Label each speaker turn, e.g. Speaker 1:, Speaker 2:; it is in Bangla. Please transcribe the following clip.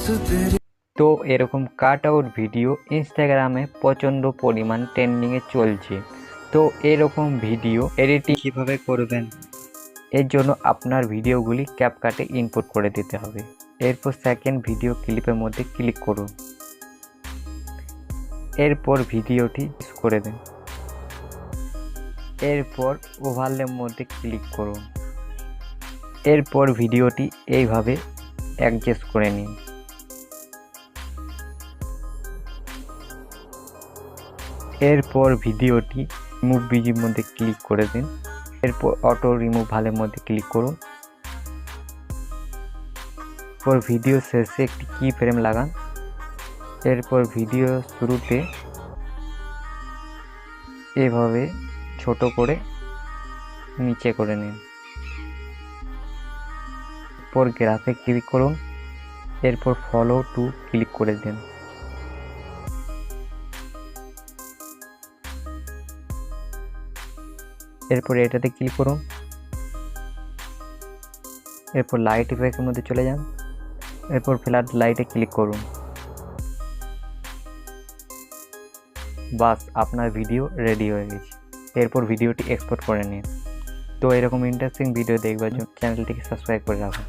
Speaker 1: তো এরকম কাট আউট ভিডিও ইনস্টাগ্রামে প্রচণ্ড পরিমাণ ট্রেন্ডিংয়ে চলছে। তো এরকম ভিডিও এডিটিং কীভাবে করবেন, এর জন্য আপনার ভিডিওগুলি ক্যাপকাটে ইনপুট করে দিতে হবে। এরপর সেকেন্ড ভিডিও ক্লিপের মধ্যে ক্লিক করুন, এরপর ভিডিওটি করে দিন, এরপর ওভারলের মধ্যে ক্লিক করুন, এরপর ভিডিওটি এইভাবে অ্যাডজাস্ট করে নিন। এরপর ভিডিওটি রিমুভ বিজির মধ্যে ক্লিক করে দিন, এরপর অটো রিমুভ ভালের মধ্যে ক্লিক করুন, এরপর ভিডিও শেষে একটি কি ফ্রেম লাগান, এরপর ভিডিও শুরুতে এভাবে ছোট করে নিচে করে নিন, এরপর গ্রাফে ক্লিক করুন, এরপর ফলো টু ক্লিক করে দিন, এরপর এটাতে ক্লিক করুন, এরপর লাইট ইফেক্টের মধ্যে চলে যান, এরপর ফ্ল্যাট লাইটে ক্লিক করুন। বাস আপনার ভিডিও রেডি হয়ে গেছে। এরপর ভিডিওটি এক্সপোর্ট করে নিন। তো এরকম ইন্টারেস্টিং ভিডিও দেখবার জন্য চ্যানেলটিকে সাবস্ক্রাইব করে রাখুন।